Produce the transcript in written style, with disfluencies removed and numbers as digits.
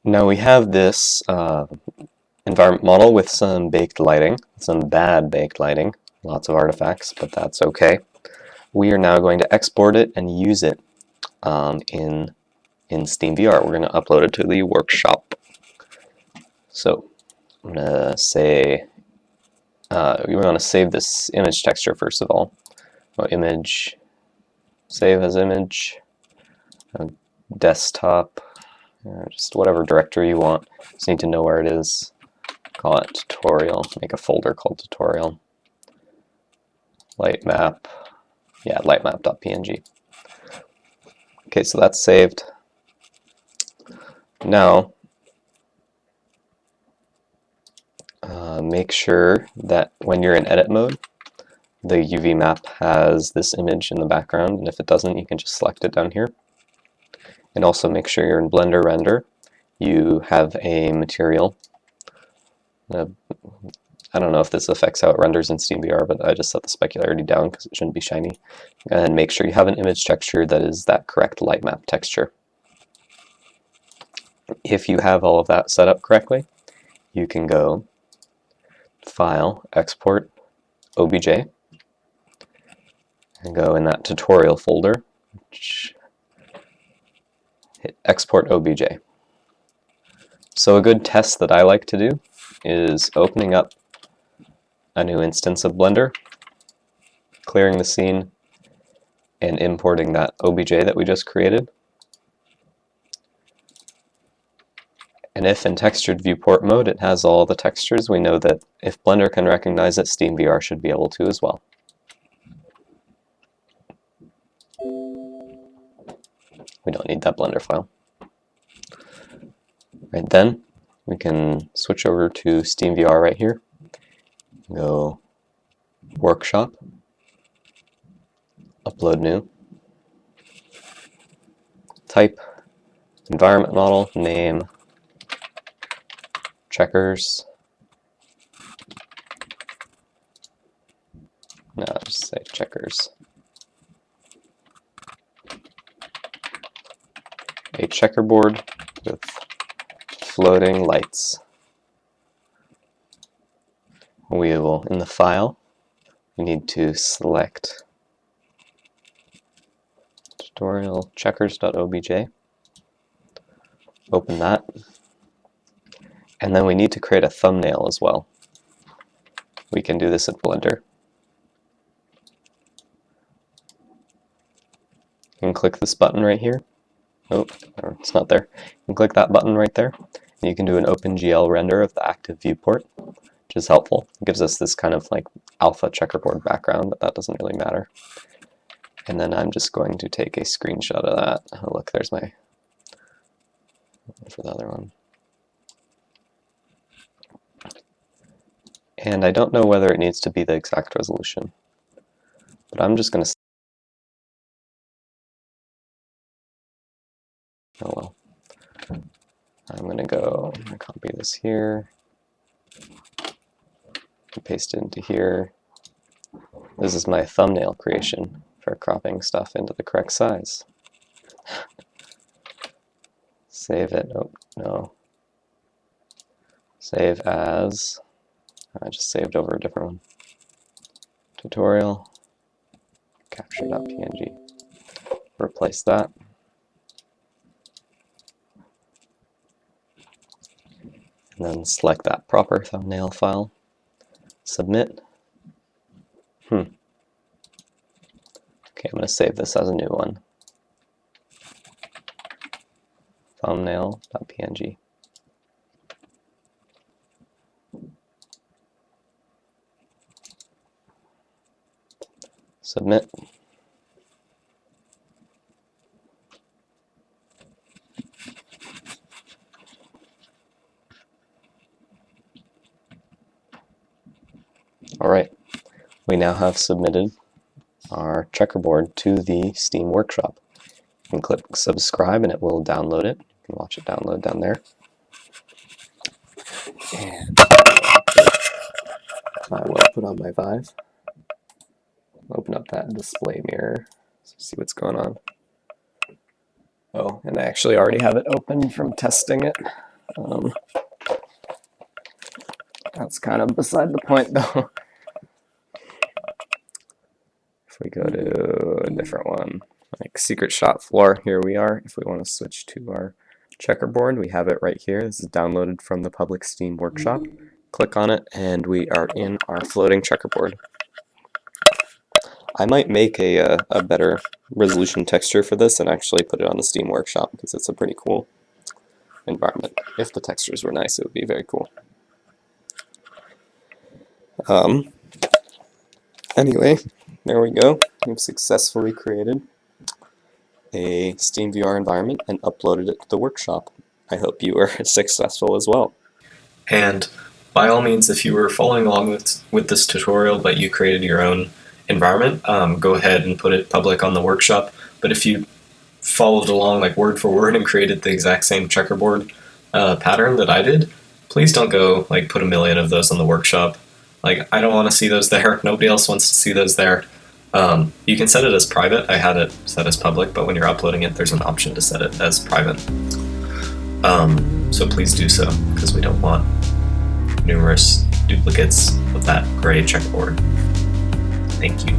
Now we have this environment model with some baked lighting, some bad baked lighting, lots of artifacts, but that's okay. We are now going to export it and use it in SteamVR. We're going to upload it to the workshop. So I'm going to say we want to save this image texture first of all. Image, save as image, desktop, just whatever directory you want. Just need to know where it is. Call it tutorial. Make a folder called tutorial. Lightmap. Yeah, lightmap.png. Okay, so that's saved. Now, make sure that when you're in edit mode, the UV map has this image in the background, and if it doesn't, you can just select it down here. And also make sure you're in Blender render. You have a material. I don't know if this affects how it renders in SteamVR, but I just set the specularity down because it shouldn't be shiny. And make sure you have an image texture that is that correct light map texture. If you have all of that set up correctly, you can go File, Export, OBJ, and go in that tutorial folder, hit Export OBJ. So a good test that I like to do is opening up a new instance of Blender, clearing the scene, and importing that OBJ that we just created. And if in textured viewport mode it has all the textures, we know that if Blender can recognize it, SteamVR should be able to as well. We don't need that Blender file. Right then, we can switch over to SteamVR right here. Go Workshop, Upload New, type environment model, name, checkers. No, just say checkers. A checkerboard with floating lights. We will, in the file, we need to select tutorial checkers.obj, open that, and then we need to create a thumbnail as well. We can do this in Blender. You can click this button right here. Oh, it's not there. You can click that button right there, and you can do an OpenGL render of the active viewport, which is helpful. It gives us this kind of like alpha checkerboard background, but that doesn't really matter. And then I'm just going to take a screenshot of that. Oh, look, there's my, for the other one. And I don't know whether it needs to be the exact resolution, but I'm just going to, oh well. I'm going to go, I'm going to copy this here, paste it into here. This is my thumbnail creation for cropping stuff into the correct size. Save it, oh no. Save as, I just saved over a different one. Tutorial, capture.png. Replace that. And then select that proper thumbnail file. Submit. Okay, I'm going to save this as a new one. Thumbnail.png. Submit. Alright, we now have submitted our checkerboard to the Steam Workshop. You can click subscribe and it will download it. You can watch it download down there. And I will put on my Vive. Open up that display mirror, so see what's going on. Oh, and I actually already have it open from testing it. That's kind of beside the point, though. If we go to a different one, like secret shop floor, here we are. If we want to switch to our checkerboard, we have it right here. This is downloaded from the public Steam workshop. Click on it, and we are in our floating checkerboard. I might make a better resolution texture for this and actually put it on the Steam workshop, because it's a pretty cool environment. If the textures were nice, it would be very cool. Anyway, there we go. We've successfully created a SteamVR environment and uploaded it to the workshop. I hope you were successful as well. And by all means, if you were following along with this tutorial but you created your own environment, go ahead and put it public on the workshop. But if you followed along like word for word and created the exact same checkerboard pattern that I did, please don't go like put a million of those on the workshop. Like, I don't want to see those there. Nobody else wants to see those there. You can set it as private. I had it set as public, but when you're uploading it, there's an option to set it as private. So please do so, because we don't want numerous duplicates of that gray checkerboard. Thank you.